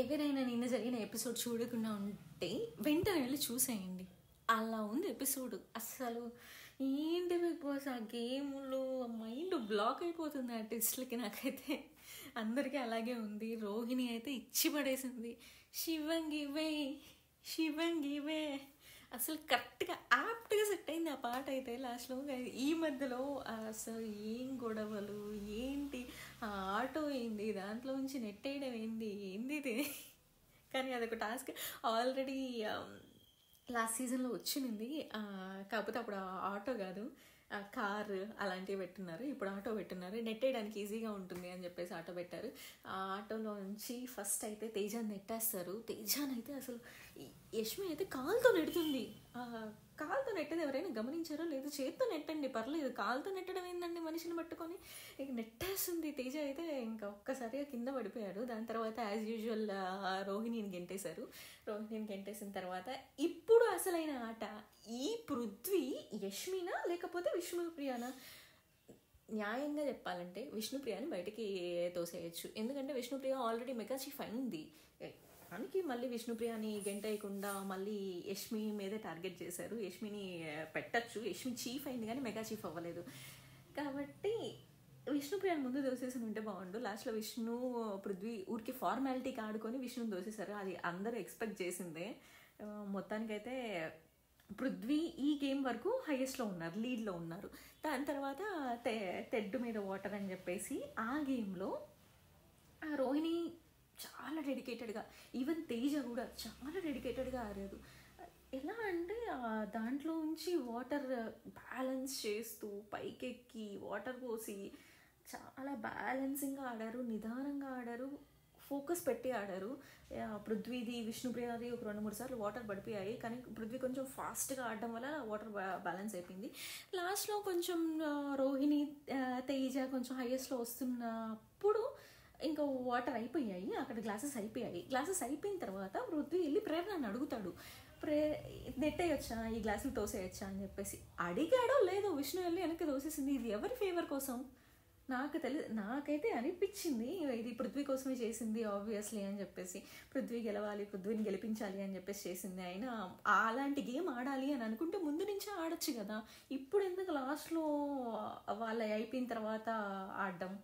ఎవరైనా నిన్న జరిగిన ఎపిసోడ్ చూడకుండా ఉంటే వెంటనే వెళ్ళి చూసేయండి. అలా ఉంది ఎపిసోడ్. అస్సలు ఏంటి బిగ్ బాస్ ఆ గేమ్లు, మైండ్ బ్లాక్ అయిపోతుంది ఆ టెస్ట్లకి. నాకైతే అందరికీ అలాగే ఉంది. రోహిణి అయితే ఇచ్చి పడేసింది. శివంగివే శివంగివే అసలు కరెక్ట్గా యాప్ట్గా సెట్ అయింది ఆ పాట అయితే లాస్ట్లో. ఈ మధ్యలో అసలు ఏం గొడవలు ఏంటి, ఆ ఆటో ఏంది, దాంట్లో నుంచి నెట్టేయడం ఏంది ఇది. కానీ అదొక టాస్క్ ఆల్రెడీ లాస్ట్ సీజన్లో వచ్చింది. కాకపోతే అప్పుడు ఆటో కాదు, కారు అలాంటివి పెట్టున్నారు. ఇప్పుడు ఆటో పెట్టున్నారు, నెట్టేయడానికి ఈజీగా ఉంటుంది అని చెప్పేసి ఆటో పెట్టారు. ఆ ఆటోలో నుంచి ఫస్ట్ అయితే తేజాన్ని నెట్టేస్తారు. తేజాన్ అయితే అసలు యష్మి అయితే కాలుతో నెడుతుంది. కాలుతో నెట్టేది ఎవరైనా గమనించారో లేదు? చేత్తో నెట్టండి పర్లేదు, కాలుతో నెట్టడం ఏందండి మనిషిని పట్టుకొని. ఇక నెట్టేస్తుంది. తేజ అయితే ఇంకా ఒక్కసారిగా కింద పడిపోయాడు. దాని తర్వాత యాజ్ యూజువల్ రోహిణిని గెంటేశారు. రోహిణిని గెంటేసిన తర్వాత ఇప్పుడు అసలైన ఆట, ఈ పృథ్వీ యష్మినా లేకపోతే విష్ణుప్రియానా? న్యాయంగా చెప్పాలంటే విష్ణుప్రియని బయటికి తోసేయచ్చు. ఎందుకంటే విష్ణుప్రియ ఆల్రెడీ మెగా చీఫ్ అయింది. దానికి మళ్ళీ విష్ణుప్రియని గెంటేయకుండా మళ్ళీ యష్మి మీదే టార్గెట్ చేశారు. యష్మిని పెట్టచ్చు, యష్మి చీఫ్ అయింది కానీ మెగా చీఫ్ అవ్వలేదు. కాబట్టి విష్ణుప్రియని ముందు దోసేసి ఉంటే బాగుండు. లాస్ట్లో విష్ణు పృథ్వీ ఊరికి ఫార్మాలిటీకి ఆడుకొని విష్ణుని దోసేశారు. అది అందరూ ఎక్స్పెక్ట్ చేసిందే. మొత్తానికైతే పృథ్వీ ఈ గేమ్ వరకు హైయెస్ట్లో ఉన్నారు, లీడ్లో ఉన్నారు. దాని తర్వాత తెడ్డు మీద వాటర్ అని చెప్పేసి ఆ గేమ్లో రోహిణి చాలా డెడికేటెడ్గా, ఈవెన్ తేజ కూడా చాలా డెడికేటెడ్గా ఆడారు. ఎలా అంటే దాంట్లో నుంచి వాటర్ బ్యాలెన్స్ చేస్తూ పైకెక్కి వాటర్ పోసి చాలా బ్యాలెన్సింగ్గా ఆడారు, నిదానంగా ఆడారు, ఫోకస్ పెట్టి ఆడారు. పృథ్వీది విష్ణుప్రియది ఒక 2-3 సార్లు వాటర్ పడిపోయాయి. కానీ పృథ్వీ కొంచెం ఫాస్ట్గా ఆడడం వల్ల వాటర్ బ్యాలెన్స్ అయిపోయింది. లాస్ట్లో కొంచెం రోహిణి తేజ కొంచెం హైయెస్ట్లో వస్తున్నప్పుడు ఇంకా వాటర్ అయిపోయాయి, అక్కడ గ్లాసెస్ అయిపోయిన తర్వాత పృథ్వీ వెళ్ళి ప్రేరణని అడుగుతాడు, నెట్టేయొచ్చా, ఈ గ్లాసులు తోసేయచ్చా అని చెప్పేసి. అడిగాడో లేదో విష్ణు వెళ్ళి వెనక్కి తోసేసింది. ఇది ఎవరి ఫేవర్ కోసం నాకైతే అనిపించింది ఇది పృథ్వీ కోసమే చేసింది ఆబ్వియస్లీ అని చెప్పేసి. పృథ్వీ గెలవాలి, పృథ్వీని గెలిపించాలి అని చెప్పేసి చేసింది. అయినా అలాంటి గేమ్ ఆడాలి అని అనుకుంటే ముందు నుంచే ఆడొచ్చు కదా. ఇప్పుడు ఎందుకు లాస్ట్లో వాళ్ళ అయిపోయిన తర్వాత ఆడడం?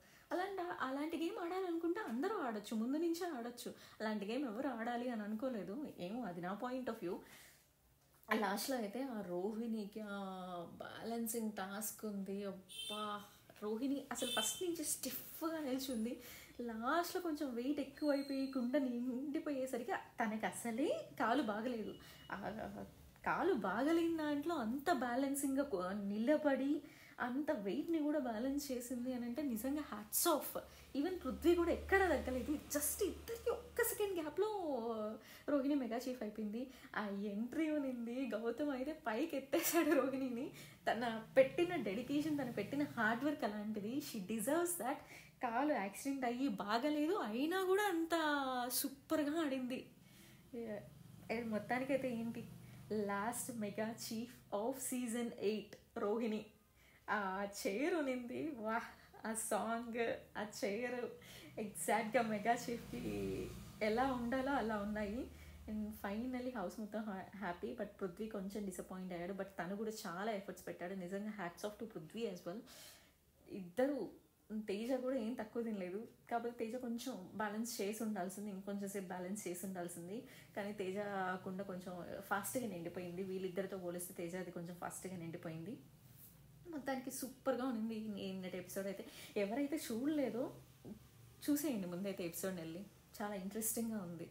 అలాంటి గేమ్ ఆడాలనుకుంటే అందరూ ఆడొచ్చు, ముందు నుంచే ఆడొచ్చు. అలాంటి గేమ్ ఎవరు ఆడాలి అని అనుకోలేదు. ఏమో, అది నా పాయింట్ ఆఫ్ వ్యూ. లాస్ట్లో అయితే ఆ రోహిణికి బ్యాలెన్సింగ్ టాస్క్ ఉంది. అబ్బా, రోహిణి అసలు ఫస్ట్ నుంచి స్టిఫ్గా నిల్చుంది. లాస్ట్లో కొంచెం వెయిట్ ఎక్కువైపోయి కుండ నిండిపోయేసరికి తనకి అసలే కాలు బాగలేదు. కాలు బాగలేని దాంట్లో అంత బ్యాలెన్సింగ్గా నిలబడి అంత వెయిట్ని కూడా బ్యాలెన్స్ చేసింది అని అంటే నిజంగా హ్యాట్స్ ఆఫ్. ఈవెన్ పృథ్వీ కూడా ఎక్కడ తగ్గలేదు. జస్ట్ ఇద్దరికి ఒక్క సెకండ్ గ్యాప్లో రోహిణి మెగా చీఫ్ అయిపోయింది. ఆ ఎంట్రీ ఉనింది. గౌతమ్ అయితే పైకి ఎత్తేసాడు రోహిణిని. తన పెట్టిన డెడికేషన్, తను పెట్టిన హార్డ్ వర్క్ అలాంటిది. She deserves that. కాలు యాక్సిడెంట్ అయ్యి బాగలేదు అయినా కూడా అంత సూపర్గా ఆడింది. మొత్తానికైతే ఏంటి, last mega chief of season 8 Rohini. ఆ చైర్ ఉనింది, వా, ఆ సాంగ్, ఆ చైర్ ఎగ్జాక్ట్గా మెగా చీఫ్కి ఎలా ఉండాలో అలా ఉన్నాయి. అండ్ ఫైనల్లీ హౌస్ మొత్తం హ్యాపీ. బట్ పృథ్వీ కొంచెం డిసప్పాయింట్ అయ్యాడు. బట్ తను కూడా చాలా ఎఫర్ట్స్ పెట్టాడు. నిజంగా hats off to Prithvi as well. ఇద్దరు, తేజ కూడా ఏం తక్కువ తినలేదు. కాకపోతే తేజ కొంచెం బ్యాలెన్స్ చేసి ఉండాల్సింది, ఇంకొంచెం సేపు బ్యాలెన్స్ చేసి ఉండాల్సింది. కానీ తేజ కుండ కొంచెం ఫాస్ట్గా నిండిపోయింది. వీళ్ళిద్దరితో పోలిస్తే తేజ అది కొంచెం ఫాస్ట్గా నిండిపోయింది. మొత్తానికి సూపర్గా ఉంది నిన్నటి ఎపిసోడ్ అయితే. ఎవరైతే చూడలేదో చూసేయండి ముందైతే ఎపిసోడ్ని వెళ్ళి, చాలా ఇంట్రెస్టింగ్గా ఉంది.